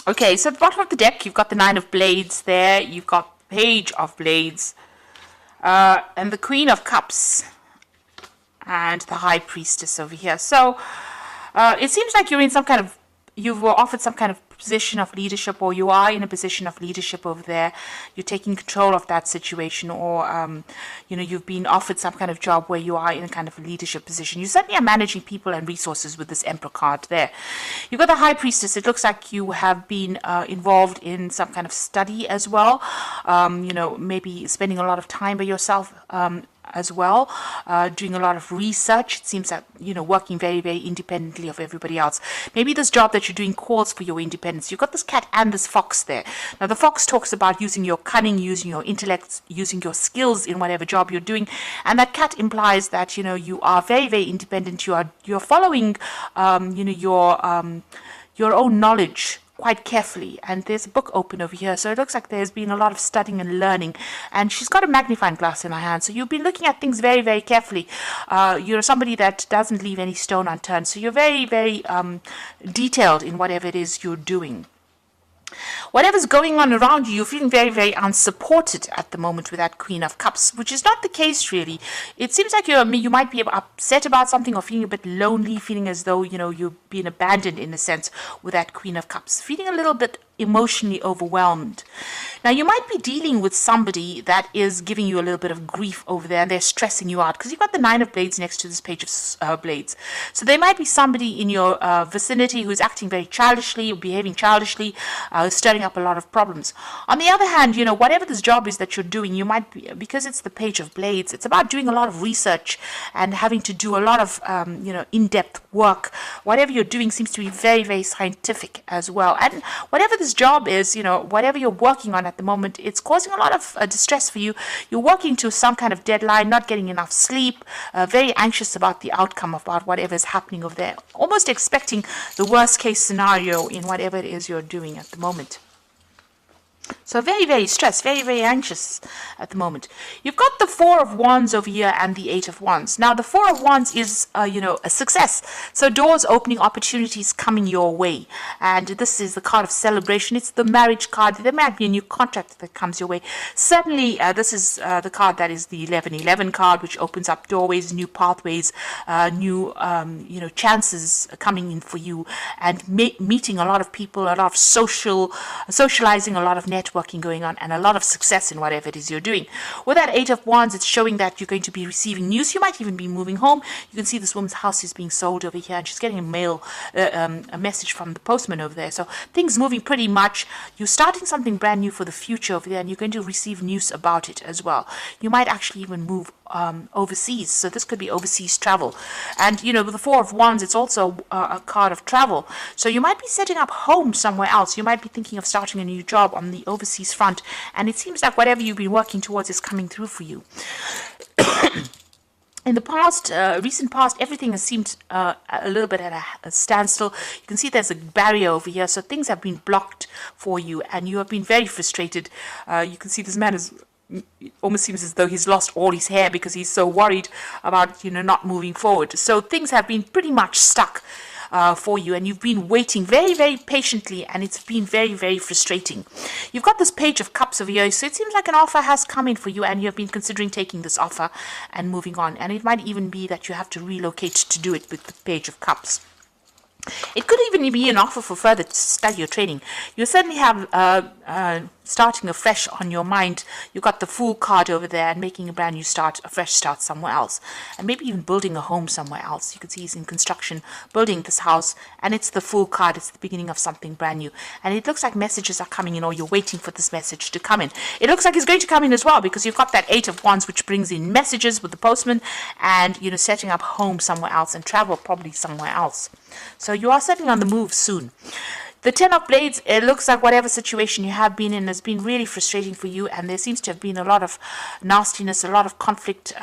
Okay, so at the bottom of the deck, you've got the Nine of Blades there. You've got Page of Blades. And the Queen of Cups. And the High Priestess over here. So it seems like you're in some kind of, you were offered some kind of position of leadership, or you are in a position of leadership over there. You're taking control of that situation, or you've been offered some kind of job where you are in a kind of a leadership position. You certainly are managing people and resources with this Emperor card there. You've got the High Priestess. It looks like you have been involved in some kind of study as well. Maybe spending a lot of time by yourself as well, doing a lot of research. It seems that, working very, very independently of everybody else. Maybe this job that you're doing calls for your independence. You've got this cat and this fox there. Now, the fox talks about using your cunning, using your intellect, using your skills in whatever job you're doing. And that cat implies that, you are very, very independent. You're following, your own knowledge quite carefully, and there's a book open over here, so it looks like there's been a lot of studying and learning, and she's got a magnifying glass in her hand, so you've been looking at things very, very carefully. You're somebody that doesn't leave any stone unturned, so you're very, very detailed in whatever it is you're doing. Whatever's going on around you, you're feeling very, very unsupported at the moment with that Queen of Cups, which is not the case really. It seems like you might be upset about something, or feeling a bit lonely, feeling as though, you've been abandoned in a sense with that Queen of Cups, feeling a little bit emotionally overwhelmed. Now, you might be dealing with somebody that is giving you a little bit of grief over there, and they're stressing you out because you've got the Nine of Blades next to this Page of Blades. So there might be somebody in your vicinity who's acting very childishly, or behaving childishly, stirring up a lot of problems. On the other hand, whatever this job is that you're doing, you might be, because it's the Page of Blades, it's about doing a lot of research and having to do a lot of in-depth work. Whatever you're doing seems to be very, very scientific as well. And whatever this job is, whatever you're working on at the moment, it's causing a lot of distress for you. You're working to some kind of deadline, not getting enough sleep, very anxious about the outcome, about whatever is happening over there, almost expecting the worst case scenario in whatever it is you're doing at the moment. So very, very stressed, very, very anxious at the moment. You've got the Four of Wands over here and the Eight of Wands. Now, the Four of Wands is, a success. So doors opening, opportunities coming your way. And this is the card of celebration. It's the marriage card. There might be a new contract that comes your way. Certainly, this is the card that is the 1111 card, which opens up doorways, new pathways, new, chances coming in for you, and meeting a lot of people, a lot of socializing, a lot of networking going on, and a lot of success in whatever it is you're doing. With that Eight of Wands, it's showing that you're going to be receiving news. You might even be moving home. You can see this woman's house is being sold over here, and she's getting a message from the postman over there. So things moving pretty much. You're starting something brand new for the future over there, and you're going to receive news about it as well. You might actually even move overseas, so this could be overseas travel. And with the Four of Wands, it's also a card of travel, so you might be setting up home somewhere else. You might be thinking of starting a new job on the overseas front, and it seems like whatever you've been working towards is coming through for you. In the past, recent past, everything has seemed a little bit at a standstill. You can see there's a barrier over here, so things have been blocked for you, and you have been very frustrated. You can see this man is, it almost seems as though he's lost all his hair because he's so worried about, not moving forward. So things have been pretty much stuck for you, and you've been waiting very, very patiently, and it's been very, very frustrating. You've got this Page of Cups over here, so it seems like an offer has come in for you, and you have been considering taking this offer and moving on. And it might even be that you have to relocate to do it with the Page of Cups. It could even be an offer for further study or training. You certainly have starting afresh on your mind. You've got the Fool card over there, and making a brand new start, a fresh start somewhere else. And maybe even building a home somewhere else. You can see he's in construction, building this house, and it's the Fool card. It's the beginning of something brand new. And it looks like messages are coming in, or you're waiting for this message to come in. It looks like it's going to come in as well, because you've got that Eight of Wands, which brings in messages with the postman, and, setting up home somewhere else, and travel probably somewhere else. So you are certainly on the move soon. The Ten of Blades, it looks like whatever situation you have been in has been really frustrating for you, and there seems to have been a lot of nastiness, a lot of conflict,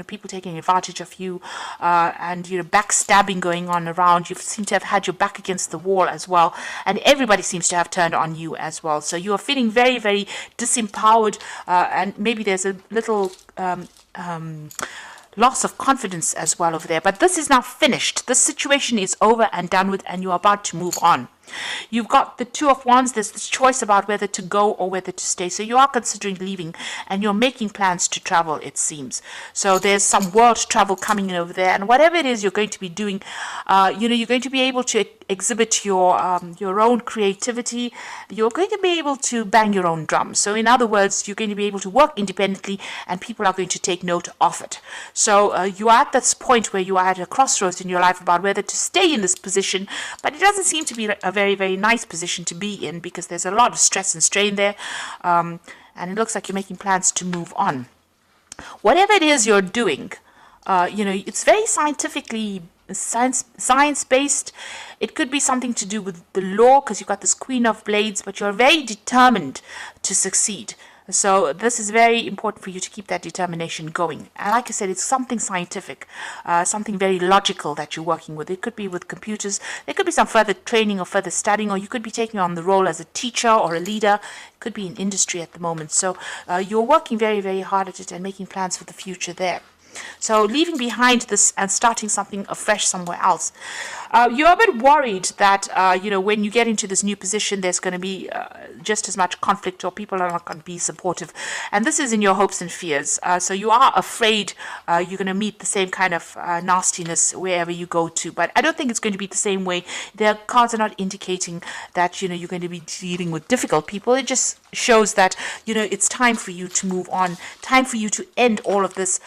people taking advantage of you, and, backstabbing going on around. You seem to have had your back against the wall as well, and everybody seems to have turned on you as well. So you are feeling very, very disempowered, and maybe there's a little loss of confidence as well over there. But this is now finished. This situation is over and done with, and you're about to move on. You've got the Two of Wands. There's this choice about whether to go or whether to stay. So you are considering leaving and you're making plans to travel, it seems. So there's some world travel coming in over there. And whatever it is you're going to be doing, you're going to be able to exhibit your own creativity. You're going to be able to bang your own drum. So in other words, you're going to be able to work independently and people are going to take note of it. So you are at this point where you are at a crossroads in your life about whether to stay in this position, but it doesn't seem to be a very, very nice position to be in because there's a lot of stress and strain there, and it looks like you're making plans to move on. Whatever it is you're doing, it's very science-based. It could be something to do with the law because you've got this Queen of Blades, but you're very determined to succeed. So this is very important for you to keep that determination going. And like I said, it's something scientific, something very logical that you're working with. It could be with computers. There could be some further training or further studying, or you could be taking on the role as a teacher or a leader. It could be in industry at the moment. So you're working very, very hard at it and making plans for the future there. So leaving behind this and starting something afresh somewhere else. You're a bit worried that, when you get into this new position, there's going to be just as much conflict or people are not going to be supportive. And this is in your hopes and fears. So you are afraid you're going to meet the same kind of nastiness wherever you go to. But I don't think it's going to be the same way. Their cards are not indicating that, you're going to be dealing with difficult people. It just shows that, it's time for you to move on, time for you to end all of this,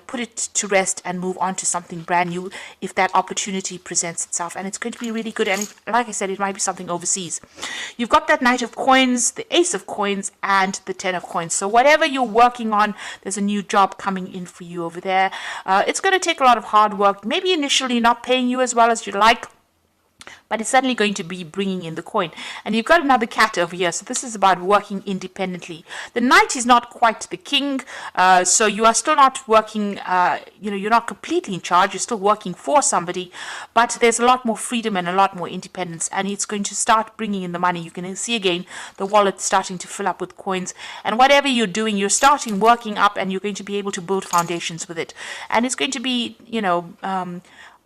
put it to rest and move on to something brand new if that opportunity presents itself. And it's going to be really good. And like I said, it might be something overseas. You've got that Knight of Coins, the Ace of Coins, and the Ten of Coins. So whatever you're working on, there's a new job coming in for you over there. It's going to take a lot of hard work, maybe initially not paying you as well as you'd like, but it's certainly going to be bringing in the coin. And you've got another cat over here. So this is about working independently. The knight is not quite the king. So you are still not working, you're not completely in charge. You're still working for somebody. But there's a lot more freedom and a lot more independence. And it's going to start bringing in the money. You can see again the wallet starting to fill up with coins. And whatever you're doing, you're starting working up and you're going to be able to build foundations with it. And it's going to be,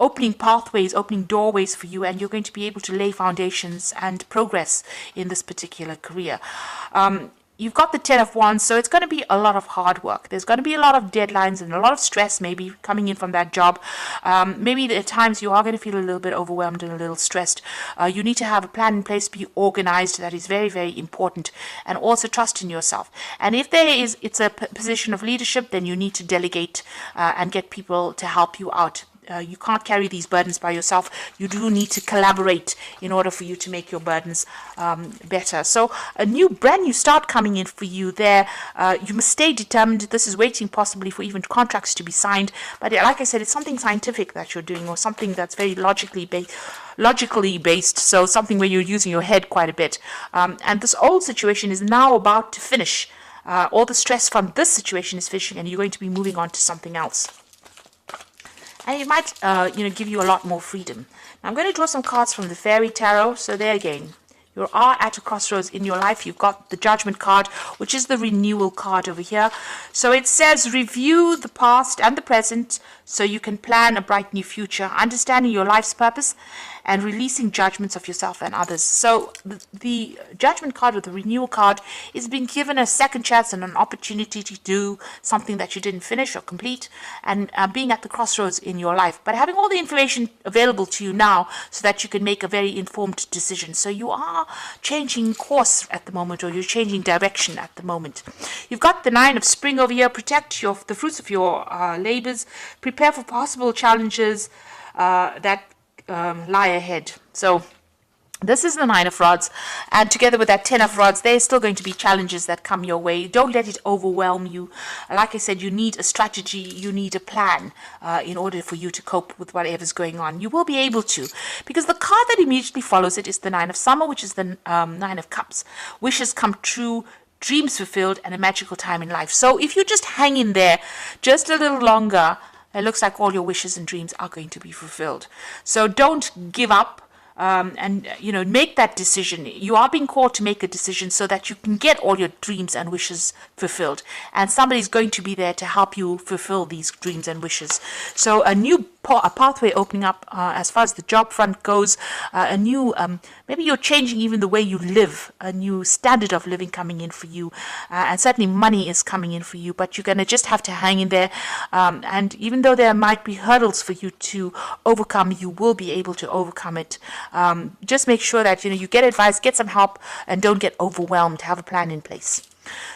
opening pathways, opening doorways for you, and you're going to be able to lay foundations and progress in this particular career. You've got the Ten of Wands, so it's going to be a lot of hard work. There's going to be a lot of deadlines and a lot of stress maybe coming in from that job. Maybe at times you are going to feel a little bit overwhelmed and a little stressed. You need to have a plan in place, be organized. That is very, very important. And also trust in yourself. And if it's a position of leadership, then you need to delegate and get people to help you out. You can't carry these burdens by yourself. You do need to collaborate in order for you to make your burdens better. So a brand new start coming in for you there. You must stay determined. This is waiting possibly for even contracts to be signed. But like I said, it's something scientific that you're doing or something that's very logically based. So something where you're using your head quite a bit. And this old situation is now about to finish. All the stress from this situation is finishing and you're going to be moving on to something else. And it might, give you a lot more freedom. Now I'm going to draw some cards from the Fairy Tarot. So there again, you are at a crossroads in your life. You've got the Judgment card, which is the renewal card over here. So it says, review the past and the present so you can plan a bright new future, understanding your life's purpose and releasing judgments of yourself and others. So the Judgment card or the renewal card is being given a second chance and an opportunity to do something that you didn't finish or complete, and being at the crossroads in your life, but having all the information available to you now so that you can make a very informed decision. So you are changing course at the moment, or you're changing direction at the moment. You've got the Nine of Spring over here. Protect the fruits of your labors. Prepare for possible challenges that lie ahead. So this is the Nine of Rods, and together with that Ten of Rods, there's still going to be challenges that come your way. Don't let it overwhelm you. Like I said, you need a strategy, you need a plan in order for you to cope with whatever's going on. You will be able to, because the card that immediately follows it is the Nine of Summer, which is the Nine of Cups. Wishes come true, dreams fulfilled, and a magical time in life. So if you just hang in there just a little longer, it looks like all your wishes and dreams are going to be fulfilled. So don't give up. And make that decision. You are being called to make a decision so that you can get all your dreams and wishes fulfilled, and somebody's going to be there to help you fulfill these dreams and wishes. So a new a pathway opening up as far as the job front goes, a new, maybe you're changing even the way you live, a new standard of living coming in for you, and certainly money is coming in for you, but you're going to just have to hang in there, and even though there might be hurdles for you to overcome, you will be able to overcome it. Just make sure that you get advice, get some help, and don't get overwhelmed. Have a plan in place.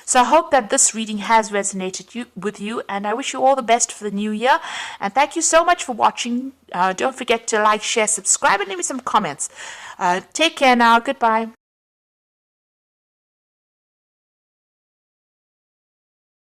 So I hope that this reading has resonated with you, and I wish you all the best for the new year. And thank you so much for watching. Don't forget to like, share, subscribe, and leave me some comments. Take care now. Goodbye.